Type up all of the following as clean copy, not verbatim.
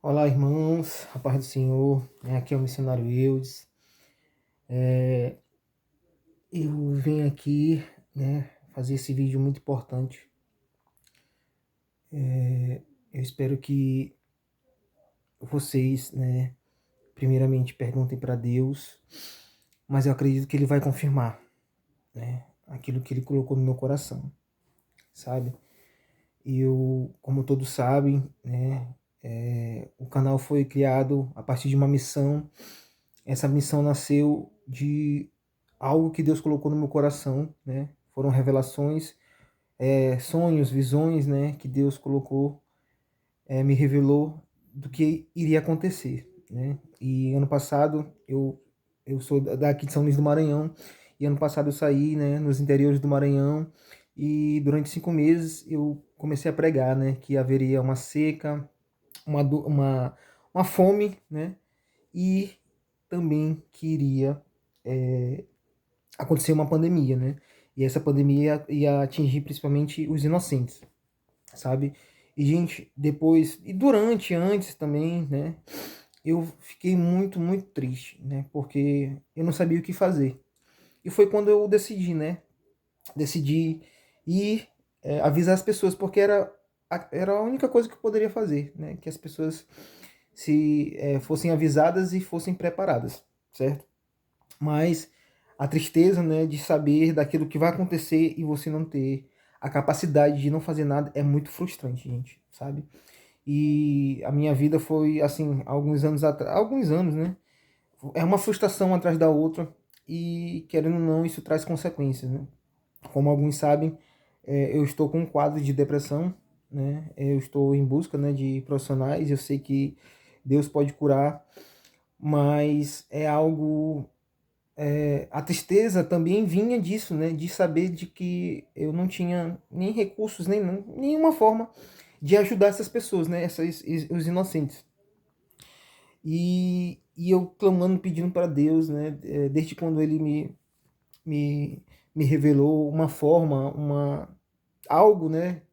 Olá, irmãos, a paz do Senhor. Aqui é o missionário Eudes. Eu venho aqui, fazer esse vídeo muito importante. Eu espero que vocês, primeiramente perguntem para Deus, mas eu acredito que Ele vai confirmar, aquilo que Ele colocou no meu coração, sabe? E eu, como todos sabem, o canal foi criado a partir de uma missão. Essa missão nasceu de algo que Deus colocou no meu coração, Foram revelações, sonhos, visões, que Deus colocou, me revelou do que iria acontecer, E ano passado eu sou daqui de São Luís do Maranhão, e ano passado eu saí, nos interiores do Maranhão, e durante 5 meses eu comecei a pregar, que haveria uma seca, uma fome, e também que iria acontecer uma pandemia, E essa pandemia ia atingir principalmente os inocentes, sabe? E, gente, depois, e durante, antes também, eu fiquei muito, muito triste, Porque eu não sabia o que fazer. E foi quando eu decidi, Decidi ir avisar as pessoas, porque era a única coisa que eu poderia fazer, Que as pessoas se fossem avisadas e fossem preparadas, certo? Mas a tristeza, de saber daquilo que vai acontecer e você não ter a capacidade de não fazer nada é muito frustrante, gente, sabe? E a minha vida foi assim, alguns anos atrás, alguns anos, É uma frustração atrás da outra e, querendo ou não, isso traz consequências, Como alguns sabem, eu estou com um quadro de depressão, Eu estou em busca, de profissionais, eu sei que Deus pode curar, mas é algo, a tristeza também vinha disso, de saber de que eu não tinha nem recursos, nenhuma forma de ajudar essas pessoas, os inocentes. E eu clamando, pedindo para Deus, desde quando Ele me, me revelou uma forma, algo,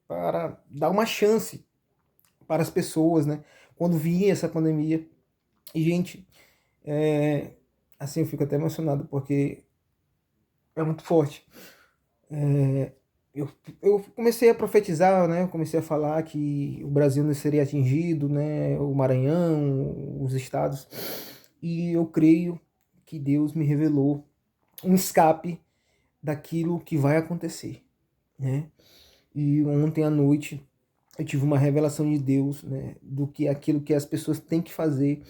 para dar uma chance para as pessoas, quando vinha essa pandemia. E, gente, assim, eu fico até emocionado, porque é muito forte. É, eu comecei a profetizar, Eu comecei a falar que o Brasil não seria atingido, O Maranhão, os estados. E eu creio que Deus me revelou um escape daquilo que vai acontecer, E ontem à noite eu tive uma revelação de Deus, do que aquilo que as pessoas têm que fazer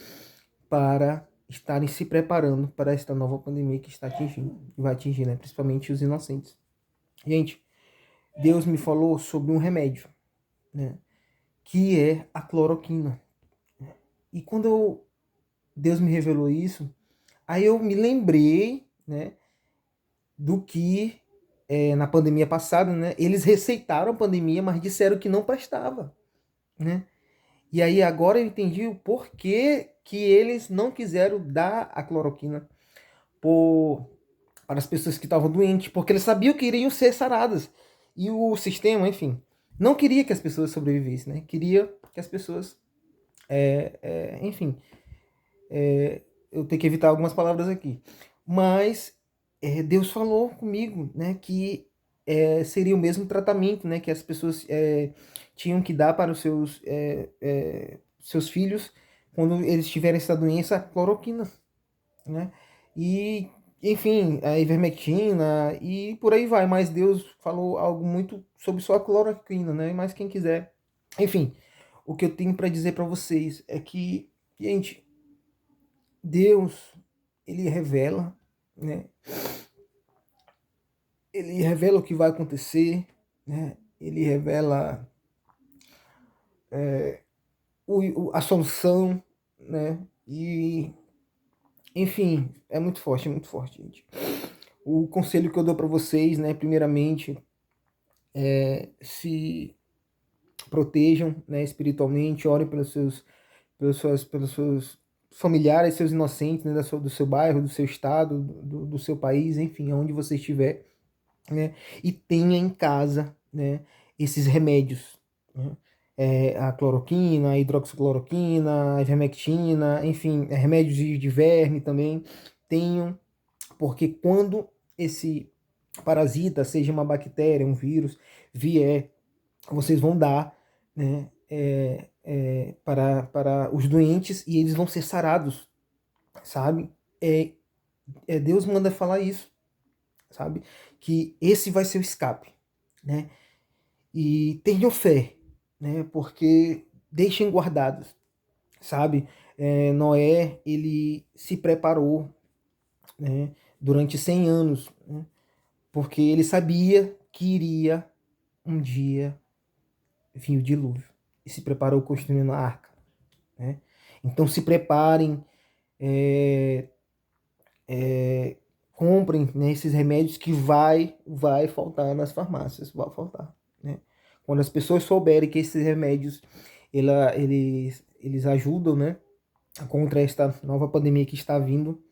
para estarem se preparando para esta nova pandemia que está atingindo, que vai atingir, principalmente os inocentes. Gente, Deus me falou sobre um remédio, que é a cloroquina. E quando Deus me revelou isso, aí eu me lembrei, do que na pandemia passada, eles receitaram a pandemia, mas disseram que não prestava, E aí agora eu entendi o porquê que eles não quiseram dar a cloroquina para as pessoas que estavam doentes, porque eles sabiam que iriam ser saradas. E o sistema, enfim, não queria que as pessoas sobrevivessem, Queria que as pessoas, enfim, eu tenho que evitar algumas palavras aqui. Mas Deus falou comigo, que seria o mesmo tratamento, que as pessoas tinham que dar para os seus filhos quando eles tiverem essa doença, cloroquina, E, enfim, a ivermectina e por aí vai. Mas Deus falou algo muito sobre só a cloroquina, Mas quem quiser, enfim, o que eu tenho para dizer para vocês é que, gente, Deus, ele revela, né? Ele revela o que vai acontecer, Ele revela a solução, E, enfim, é muito forte, gente. O conselho que eu dou para vocês, primeiramente, se protejam, espiritualmente, orem pelos seus familiares, seus inocentes, do seu bairro, do seu estado, do seu país, enfim, aonde você estiver, e tenha em casa, esses remédios, a cloroquina, a hidroxicloroquina, a ivermectina, enfim, remédios de verme também. Tenham, porque quando esse parasita, seja uma bactéria, um vírus, vier, vocês vão dar, né, para os doentes e eles vão ser sarados, sabe? É, Deus manda falar isso, sabe? Que esse vai ser o escape, né? E tenham fé, né? Porque deixem guardados, sabe? Noé, ele se preparou, né, durante 100 anos, né? Porque ele sabia que iria um dia vir o dilúvio. E se preparou construindo a arca, né? Então se preparem, é, comprem, né, esses remédios que vai faltar nas farmácias, vai faltar, né? Quando as pessoas souberem que esses remédios eles ajudam, né, contra esta nova pandemia que está vindo,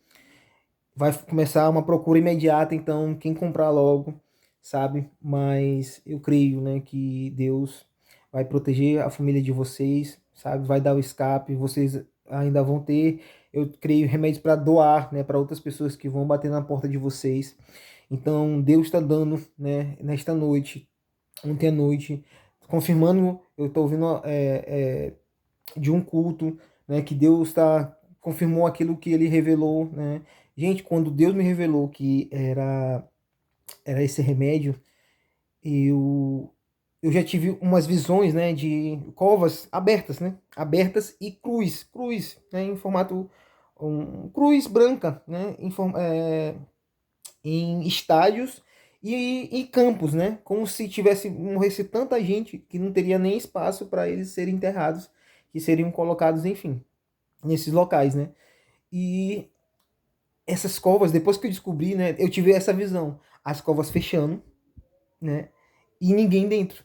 vai começar uma procura imediata, então quem comprar logo, sabe? Mas eu creio, né, que Deus vai proteger a família de vocês, sabe? Vai dar o escape, vocês ainda vão ter, eu creio, remédios para doar, né, para outras pessoas que vão bater na porta de vocês. Então Deus está dando, né, nesta noite, ontem à noite, confirmando, eu estou ouvindo de um culto, né, que Deus confirmou aquilo que ele revelou, né? Gente, quando Deus me revelou que era esse remédio, eu eu já tive umas visões, né, de covas abertas, né? Abertas e cruz, né, em formato cruz branca, né, em estádios e campos, né? Como se tivesse morresse tanta gente que não teria nem espaço para eles serem enterrados, que seriam colocados, enfim, nesses locais, né? E essas covas, depois que eu descobri, né, eu tive essa visão, as covas fechando, né, e ninguém dentro,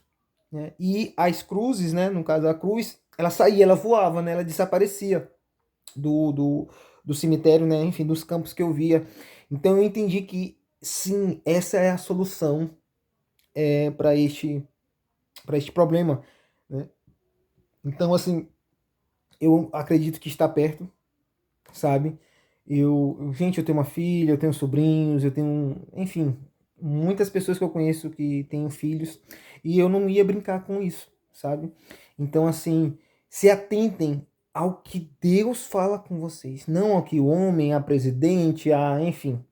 né? E as cruzes, né, no caso a cruz, ela saía, ela voava, né, ela desaparecia do, do, do cemitério, né, enfim, dos campos que eu via. Então eu entendi que sim, essa é a solução para este problema, né? Então assim, eu acredito que está perto, sabe? Gente, eu tenho uma filha, eu tenho sobrinhos, eu tenho, enfim, muitas pessoas que eu conheço que têm filhos e eu não ia brincar com isso, sabe? Então, assim, se atentem ao que Deus fala com vocês, não ao que o homem, a presidente, enfim,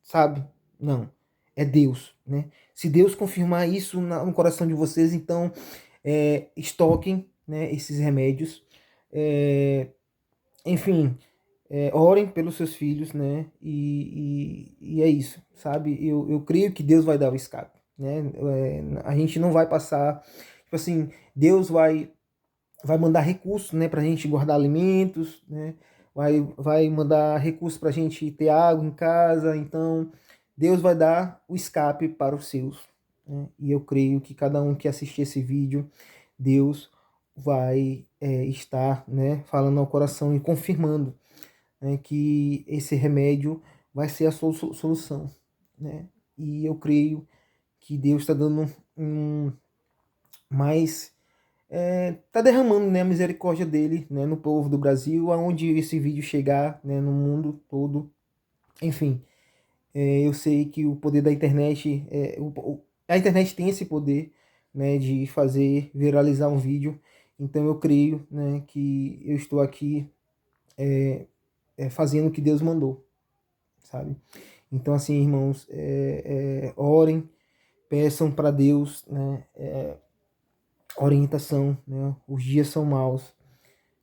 sabe? Não, é Deus, né? Se Deus confirmar isso no coração de vocês, então estoquem, né, esses remédios, é, enfim, orem pelos seus filhos, né? E é isso, sabe? Eu creio que Deus vai dar o escape, né? A gente não vai passar, tipo assim, Deus vai mandar recursos, né, pra gente guardar alimentos, né? Vai mandar recursos pra gente ter água em casa, então Deus vai dar o escape para os seus, né? E eu creio que cada um que assistir esse vídeo, Deus vai estar, né, falando ao coração e confirmando, né, que esse remédio vai ser a solução, né? E eu creio que Deus está dando mais, está derramando, né, a misericórdia dele, né, no povo do Brasil, aonde esse vídeo chegar, né, no mundo todo, enfim, eu sei que o poder da internet, a internet tem esse poder, né, de fazer viralizar um vídeo, então eu creio, né, que eu estou aqui fazendo o que Deus mandou, sabe? Então, assim, irmãos, orem, peçam para Deus, né, orientação, né? Os dias são maus,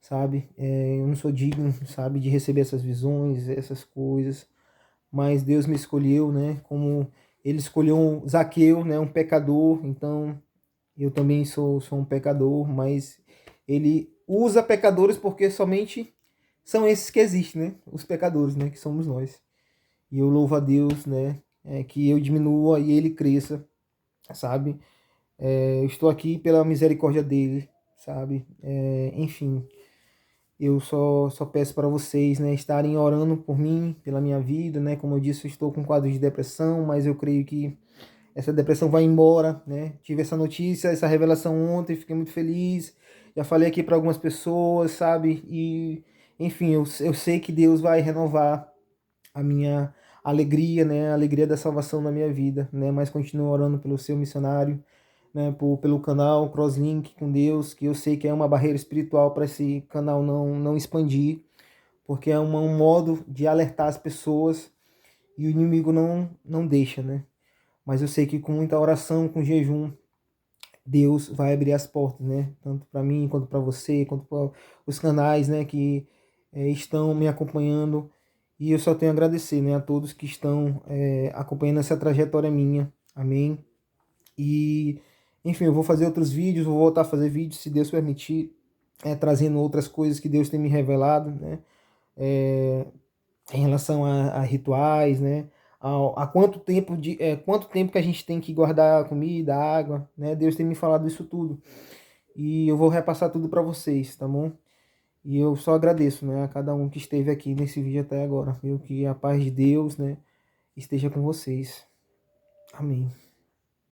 sabe? Eu não sou digno, sabe, de receber essas visões, essas coisas, mas Deus me escolheu, né? Como Ele escolheu um Zaqueu, né? Um pecador, então eu também sou um pecador, mas Ele usa pecadores porque somente são esses que existem, né? Os pecadores, né? Que somos nós. E eu louvo a Deus, né? Que eu diminua e ele cresça, sabe? Eu estou aqui pela misericórdia dele, sabe? Enfim, eu só peço para vocês, né, estarem orando por mim, pela minha vida, né? Como eu disse, eu estou com quadro de depressão, mas eu creio que essa depressão vai embora, né? Tive essa notícia, essa revelação ontem, fiquei muito feliz. Já falei aqui para algumas pessoas, sabe? E, enfim, eu sei que Deus vai renovar a minha alegria, né? A alegria da salvação na minha vida, né? Mas continuo orando pelo seu missionário, né? Pelo canal Crosslink com Deus, que eu sei que é uma barreira espiritual para esse canal não expandir, porque é um modo de alertar as pessoas e o inimigo não deixa, né? Mas eu sei que com muita oração, com jejum, Deus vai abrir as portas, né? Tanto para mim, quanto para você, quanto para os canais, né? Que estão me acompanhando. E eu só tenho a agradecer, né? A todos que estão acompanhando essa trajetória minha. Amém? E, enfim, eu vou fazer outros vídeos, vou voltar a fazer vídeos, se Deus permitir, trazendo outras coisas que Deus tem me revelado, né? É, em relação a rituais, né? A quanto tempo que a gente tem que guardar a comida, a água, né? Deus tem me falado isso tudo e eu vou repassar tudo para vocês, tá bom? E eu só agradeço, né, a cada um que esteve aqui nesse vídeo até agora, viu? Que a paz de Deus, né, esteja com vocês. Amém.